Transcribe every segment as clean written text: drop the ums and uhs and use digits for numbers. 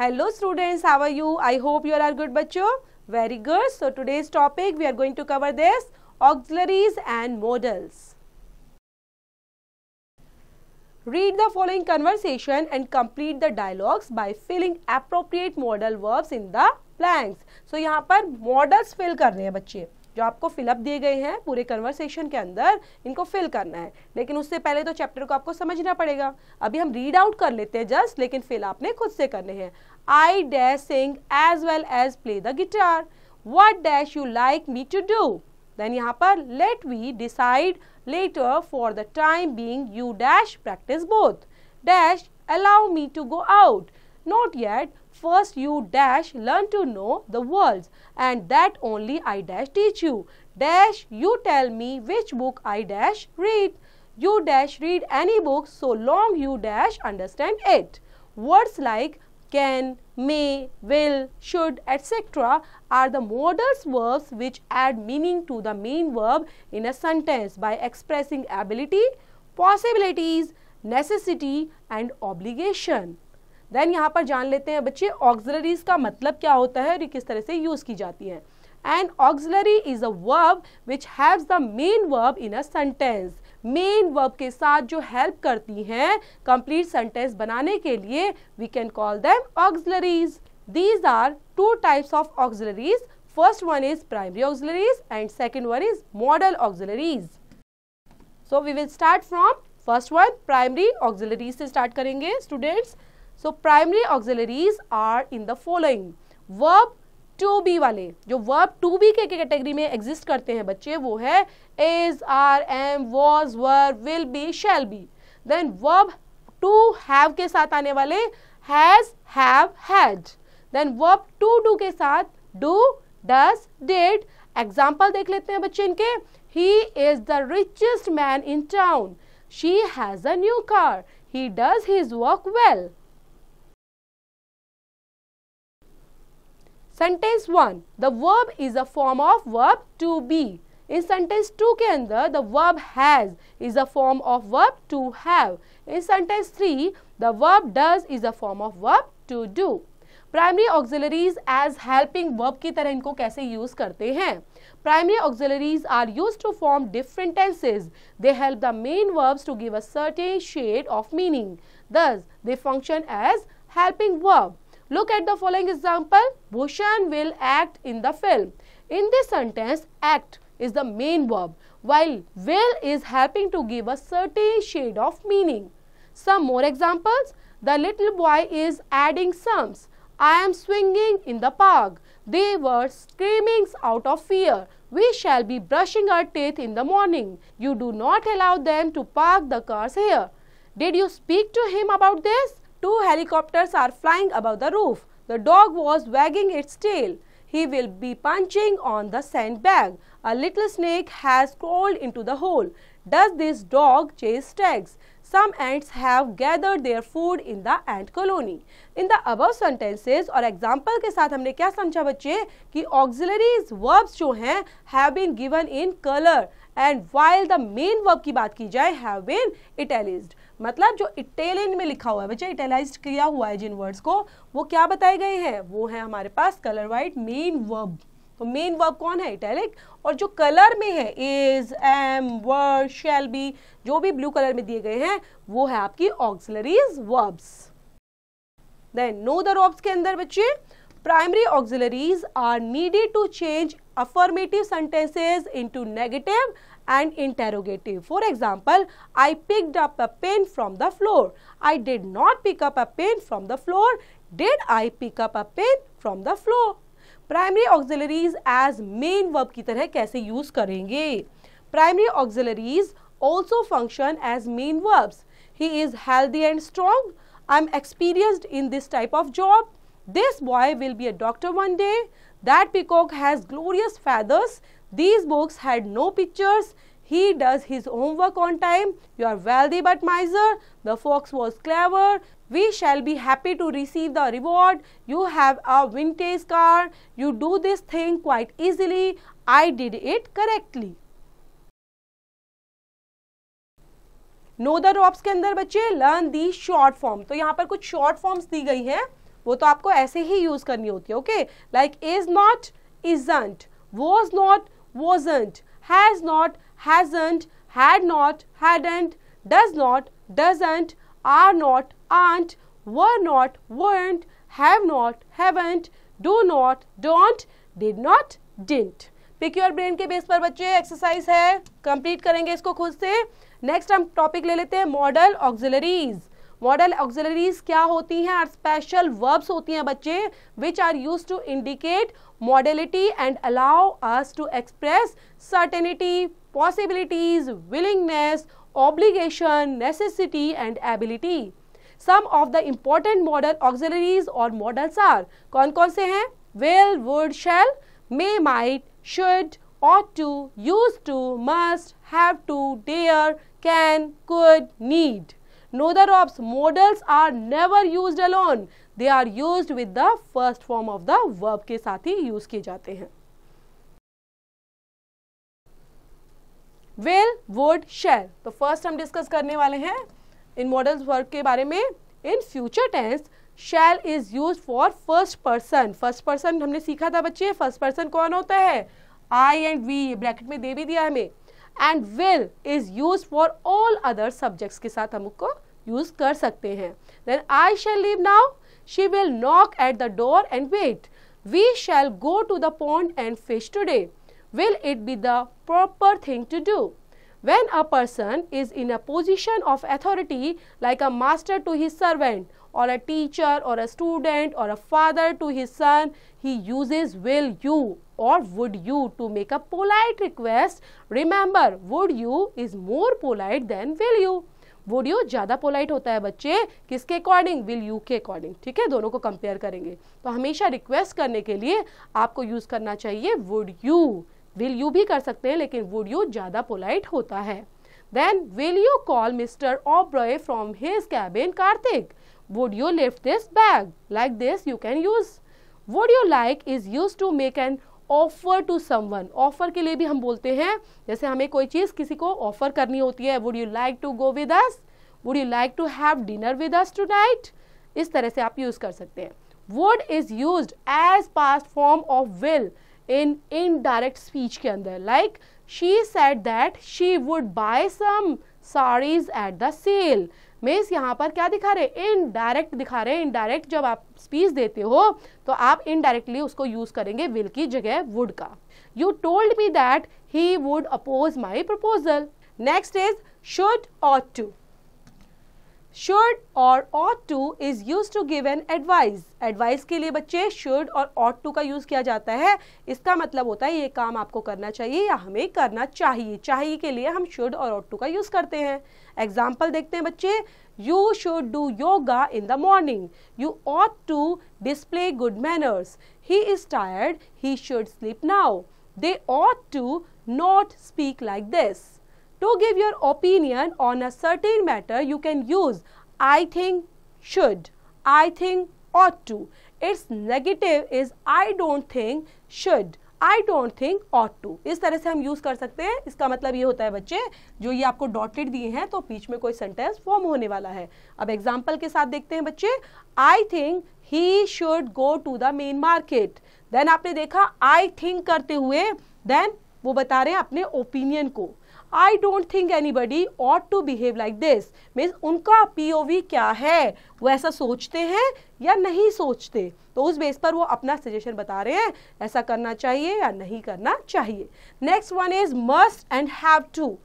Hello students, how are you? I hope you all are good बच्चों. Very good. So today's topic we are going to cover this auxiliaries and modals. Read the following conversation and complete the dialogues by filling appropriate modal verbs in the blanks. So यहाँ पर modals fill कर रहे हैं बच्चे, जो आपको fill up दिए गए हैं पूरे कन्वर्सेशन के अंदर, इनको फिल करना है. लेकिन उससे पहले तो चैप्टर को आपको समझना पड़ेगा. अभी हम रीड आउट कर लेते हैं जस्ट, लेकिन फिल आपने खुद से करने हैं. I dash sing as well as play the guitar. What dash you like me to do? Then यहाँ पर let we decide later for the time being you dash practice both. Dash allow me to go out. Not yet. First you dash learn to know the words and that only I dash teach you. Dash you tell me which book I dash read. You dash read any book so long you dash understand it. Words like can, may, will, should, etc. are the modal verbs which add meaning to the main verb in a sentence by expressing ability, possibilities, necessity and obligation. Then यहाँ पर जान लेते हैं बच्चे auxiliaries का मतलब क्या होता है और किस तरह से यूज की जाती है. And auxiliary is a verb which haves the main verb in a sentence. Main verb के साथ जो हेल्प करती हैं कंप्लीट सेंटेंस बनाने के लिए we can call them auxiliaries. These are two types of auxiliaries. First one is primary auxiliaries and second one is modal auxiliaries. So we will start from first one, primary auxiliaries से start करेंगे students. So primary auxiliaries are in the following. Verb to be वाले, जो verb to be के category में exist करते हैं बच्चे, वो है is, are, am, was, were, will be, shall be. Then verb to have के साथ आने वाले has, have, had. Then verb to do के साथ do, does, did. Example देख लेते हैं बच्चे इनके. He is the richest man in town. She has a new car. He does his work well. Sentence 1. The verb is a form of verb to be. In sentence 2 के अंदर the verb has is a form of verb to have. In sentence 3 the verb does is a form of verb to do. Primary auxiliaries as helping verb की तरह इनको कैसे use करते हैं? Primary auxiliaries are used to form different tenses. They help the main verbs to give a certain shade of meaning. Thus, they function as helping verb. Look at the following example. Bhushan will act in the film. In this sentence, act is the main verb, while will is helping to give a certain shade of meaning. Some more examples. The little boy is adding sums. I am swinging in the park. They were screaming out of fear. We shall be brushing our teeth in the morning. You do not allow them to park the cars here. Did you speak to him about this? Two helicopters are flying above the roof. The dog was wagging its tail. He will be punching on the sandbag. A little snake has crawled into the hole. Does this dog chase stags? Some ants have gathered their food in the ant colony. In the above sentences और example के साथ हमने क्या समझा बच्चे कि auxiliaries verbs जो हैं have been given in color and while the main verb की बात की जाए have been italicized. मतलब जो इटैलियन में लिखा हुआ है बच्चे, इटैलाइज्ड किया हुआ है जिन वर्ड्स को, वो क्या बताए गए हैं, वो है हमारे पास कलर वाइड मेन वर्ब. तो मेन वर्ब कौन है, इटैलिक. और जो कलर में है is, am, were, shall be, जो भी ब्लू कलर में दिए गए हैं वो है आपकी auxiliaries verbs. Then know the verbs के अंदर बच्चे primary auxiliaries are needed to change affirmative sentences into negative and interrogative. For example, I picked up a pen from the floor. I did not pick up a pen from the floor. Did I pick up a pen from the floor? Primary auxiliaries as main verb की तरह कैसे use करेंगे? Primary auxiliaries also function as main verbs. He is healthy and strong. I'm experienced in this type of job. This boy will be a doctor one day. That peacock has glorious feathers. These books had no pictures. He does his homework on time. You are wealthy but miser. The fox was clever. We shall be happy to receive the reward. You have a vintage car. You do this thing quite easily. I did it correctly. No the ropes के अंदर बच्चे learn the short form. तो यहाँ पर कुछ short forms दी गई हैं वो तो आपको ऐसे ही यूज करनी होती है. Okay, like is not, isn't, was not, wasn't, has not, hasn't, had not, hadn't, does not, doesn't, are not, aren't, were not, weren't, have not, haven't, do not, don't, did not, didn't. Pick your brain के base पर बच्चे exercise है, complete करेंगे इसको खुद से. Next हम topic ले लेते हैं मॉडल ऑक्सिलरीज. मॉडल ऑक्सिलरीज क्या होती हैं? स्पेशल वर्ब्स होती हैं बच्चे, which are used to indicate modality and allow us to express certainty, possibilities, willingness, obligation, necessity and ability. Some of the important modal auxiliaries or modals are, कौन कौन से हैं? will, would, shall, may, might, should, ought to, used to, must, have to, dare, can, could, need. Neither of modals are never used alone. They are used with the first form of the verb के साथ ही use किए जाते हैं. will, would, shall. तो first हम discuss करने वाले हैं इन मॉडल्स वर्ब के बारे में. In future tense shall is used for first person. First person हमने सीखा था बच्चे. फर्स्ट पर्सन कौन होता है? I and we, ब्रैकेट में दे भी दिया हमें. And will is used for all other subjects के साथ हम उसको यूज कर सकते हैं. Then I shall leave now. She will knock at the door and wait. We shall go to the pond and fish today. Will it be the proper thing to do? When a person is in a position of authority, like a master to his servant, or a teacher, or a student, or a father to his son, he uses will you or would you to make a polite request. Remember, would you is more polite than will you. Would you ज़्यादा polite होता है बच्चे किसके according? Will you के according. ठीक है, दोनों को कंपेयर करेंगे. तो हमेशा रिक्वेस्ट करने के लिए आपको यूज करना चाहिए वुड यू. विल यू भी कर सकते हैं लेकिन वुड यू ज़्यादा पोलाइट होता है. Then will you call mister Oberoi from his cabin Kartik. Would you lift this bag? Like this you can use. Would you like is use to make an offer to someone. Offer के लिए भी हम बोलते हैं, जैसे हमें कोई चीज किसी को ऑफर करनी होती है. Would you like to go with us? Would you like to have dinner with us tonight? इस तरह से आप यूज कर सकते हैं. Would is used as past form of will in indirect speech के अंदर. Like she said that she would buy some saris at the sale. Means यहाँ पर क्या दिखा रहे? इनडायरेक्ट दिखा रहे हैं. इनडायरेक्ट जब आप स्पीच देते हो तो आप इनडायरेक्टली उसको यूज करेंगे विल की जगह वुड का. You told me that he would oppose my proposal. Next is should ought to. should और ought to is used to give an advice. Advice के लिए बच्चे should और ought to का यूज किया जाता है. इसका मतलब होता है ये काम आपको करना चाहिए या हमें करना चाहिए. चाहिए के लिए हम should और ought to का यूज करते हैं. एग्जाम्पल देखते हैं बच्चे. You should do yoga in the morning. You ought to display good manners. He is tired. He should sleep now. They ought to not speak like this. To give your opinion on a certain matter, you can use I think, should, I think, ought to. Its negative is I don't think, should, I don't think, ought to. इस तरह से हम use कर सकते हैं. इसका मतलब ये होता है बच्चे, जो ये आपको डॉटेड दिए हैं तो बीच में कोई सेंटेंस फॉर्म होने वाला है. अब एग्जाम्पल के साथ देखते हैं बच्चे. I think he should go to the main market. Then आपने देखा I think करते हुए, देन वो बता रहे हैं अपने ओपिनियन को. I don't think anybody ought to behave like this. Means उनका POV क्या है, वो ऐसा सोचते हैं या नहीं सोचते. तो उस बेस पर वो अपना सजेशन बता रहे हैं ऐसा करना चाहिए या नहीं करना चाहिए. Next one is must and have to.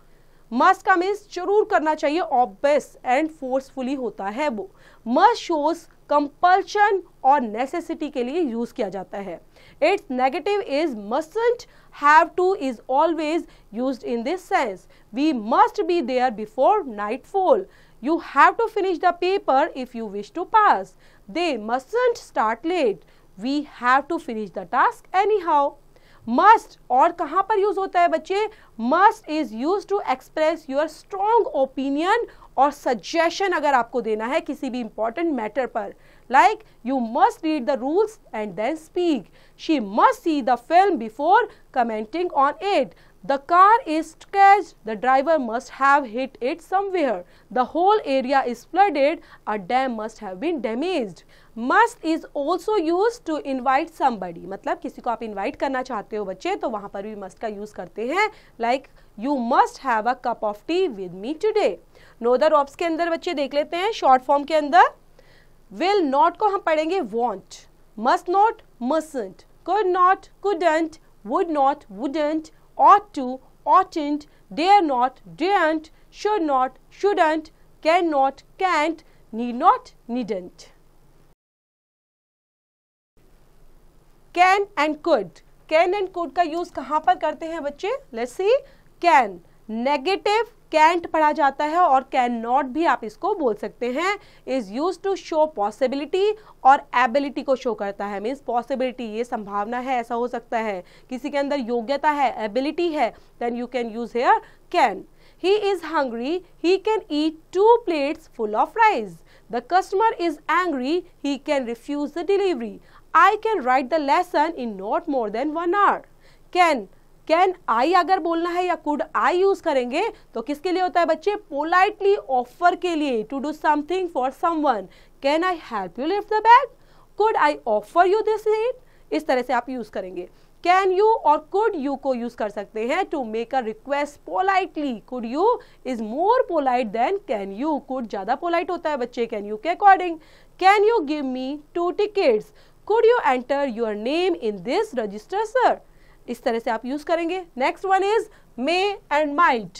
Must का मीन्स जरूर करना चाहिए, ऑब्वियस एंड फोर्सफुली होता है वो. मस्ट शोज कंपल्शन और नेसेसिटी के लिए यूज किया जाता है. It's negative is mustn't. Have to is always used in this sense. We must be there before nightfall. You have to finish the paper if you wish to pass. They mustn't start late. We have to finish the task anyhow. Must और कहाँ पर use होता है बच्चे? Must is used to express your strong opinion और suggestion अगर आपको देना है किसी भी इंपॉर्टेंट मैटर पर. Like you must read the rules and then speak. She must see the film before commenting on it. The car is crashed. The driver must have hit it somewhere. The whole area is flooded. A dam must have been damaged. Must is also used to invite somebody. मतलब किसी को आप invite करना चाहते हो बच्चे, तो वहाँ पर भी must का use करते हैं. Like you must have a cup of tea with me today. Know the verbs के अंदर बच्चे देख लेते हैं short form के अंदर. Will not को हम पढ़ेंगे want. Must not, mustn't. Could not, couldn't. Would not, wouldn't. Ought to, oughtn't. Dare not, daren't. Should not, shouldn't. Cannot, can't. Need not, needn't. Can and could. Can and could का use कहाँ पर करते हैं बच्चे? Let's see. Can. Negative can't पढ़ा जाता है और कैन नॉट भी आप इसको बोल सकते हैं. Is use to show possibility और एबिलिटी को शो करता है. मीन्स पॉसिबिलिटी ये संभावना है, ऐसा हो सकता है, किसी के अंदर योग्यता है, एबिलिटी है, then you can use here can. He is hungry, he can eat 2 plates full of rice. The customer is angry, he can refuse the delivery. I can write the lesson in not more than 1 hour. Can I अगर बोलना है या could I use करेंगे तो किसके लिए होता है बच्चे? पोलाइटली ऑफर के लिए. To do something for someone. Can I help you lift the bag? Could I offer you this seat? इस तरह से आप यूज करेंगे. कैन यू और कुड यू को यूज कर सकते हैं to make a request politely. Could you is more polite than can you. Could ज्यादा पोलाइट होता है बच्चे कैन यू के according. Can you give me 2 tickets? Could you enter your name in this register sir? इस तरह से आप use करेंगे. Next one is may and might.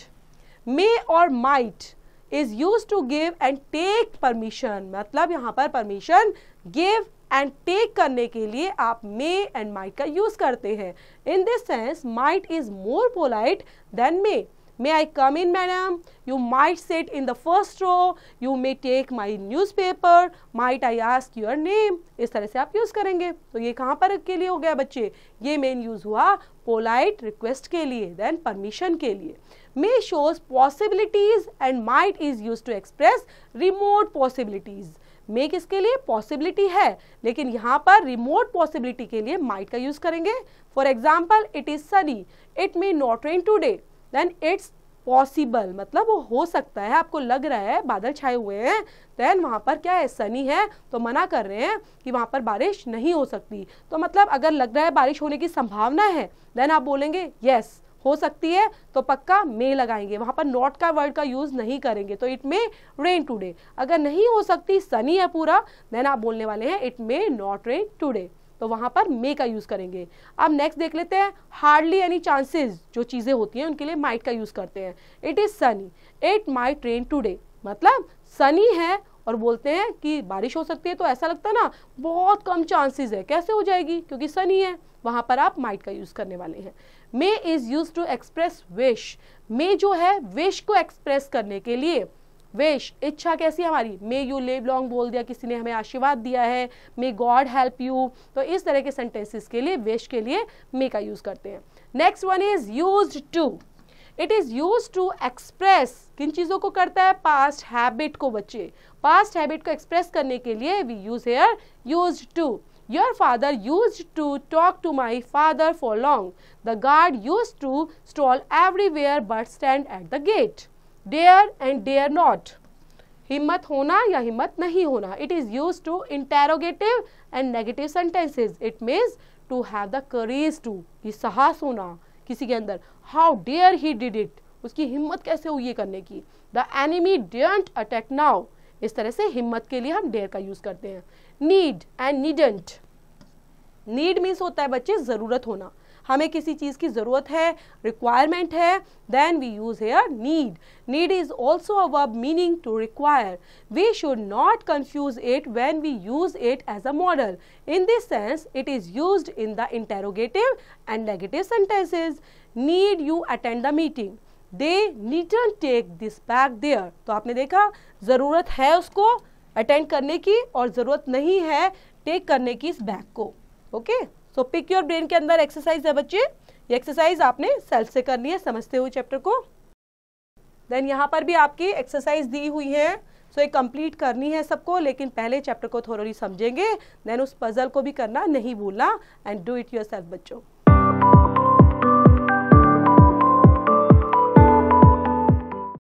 May और might is use to give and take permission. मतलब यहाँ पर permission give and take करने के लिए आप मे एंड माइट का यूज करते हैं. In this sense might is more polite than may. May I come in, madam? You might sit in the first row. You may take my newspaper. Might I ask your name? इस तरह से आप use करेंगे. तो ये कहाँ पर के लिए हो गया बच्चे? ये मेन यूज हुआ पोलाइट रिक्वेस्ट के लिए, देन परमिशन के लिए. May shows possibilities and might is used to express remote possibilities. May किसके लिए? पॉसिबिलिटी है, लेकिन यहाँ पर रिमोट पॉसिबिलिटी के लिए might का यूज करेंगे. For example it is sunny. It may not rain today. Then it's possible, मतलब वो हो सकता है, आपको लग रहा है बादल छाए हुए हैं, देन वहाँ पर क्या है? सनी है, तो मना कर रहे हैं कि वहाँ पर बारिश नहीं हो सकती. तो मतलब अगर लग रहा है बारिश होने की संभावना है, देन आप बोलेंगे यस हो सकती है, तो पक्का मे लगाएंगे. वहाँ पर नॉट का वर्ड का यूज नहीं करेंगे. तो इट मे रेन टुडे. अगर नहीं हो सकती, सनी है पूरा, देन आप बोलने वाले हैं it may not rain today. तो वहां पर मे का यूज करेंगे. अब नेक्स्ट देख लेते हैं. हार्डली एनी चांसेस जो चीजें होती हैं उनके लिए माइट का यूज करते हैं. It is Sunny. It might rain today. मतलब सनी है और बोलते हैं कि बारिश हो सकती है, तो ऐसा लगता है ना बहुत कम चांसेस है, कैसे हो जाएगी? क्योंकि सनी है. वहां पर आप माइट का यूज करने वाले हैं. May is use to express wish. May जो है विश को एक्सप्रेस करने के लिए. विश इच्छा कैसी हमारी? मे यू लिव लॉन्ग बोल दिया, किसी ने हमें आशीर्वाद दिया है, मे गॉड हेल्प यू. तो इस तरह के सेंटेंसेस के लिए विश के लिए मे का यूज करते हैं. Next one is used to. It is used to express. किन चीजों को करता है? पास्ट हैबिट को बच्चे. पास्ट हैबिट को एक्सप्रेस करने के लिए we use here used to. Your father used to talk to my father for long. The guard used to stroll everywhere but stand at the gate. Dare and dare not. हिम्मत होना या हिम्मत नहीं होना. It is used to interrogative and negative sentences. It means to have the courage to. कि साहस होना किसी के अंदर. How dare he did it. उसकी हिम्मत कैसे हुई ये करने की. The enemy daren't attack now. इस तरह से हिम्मत के लिए हम dare का यूज करते हैं. Need and needn't. Need means होता है बच्चे जरूरत होना. हमें किसी चीज की जरूरत है, रिक्वायरमेंट है, then we use here need. Need is also a verb meaning to require. We should not confuse it when we use it as a model. In this sense, it is used in the interrogative and negative sentences. Need you attend the meeting. They needn't take this bag there. तो आपने देखा जरूरत है उसको attend करने की और जरूरत नहीं है टेक करने की इस बैग को. Okay, so pick your brain के अंदर एक्सरसाइज है बच्चे. ये एक्सरसाइज आपने सेल्फ से करनी है समझते हुए चैप्टर को. देन यहाँ पर भी आपकी एक्सरसाइज दी हुई है, सो ये कंप्लीट करनी है सबको, लेकिन पहले चैप्टर को थोड़ी समझेंगे, देन उस पजल को भी करना नहीं भूलना. एंड डू इट योरसेल्फ बच्चों.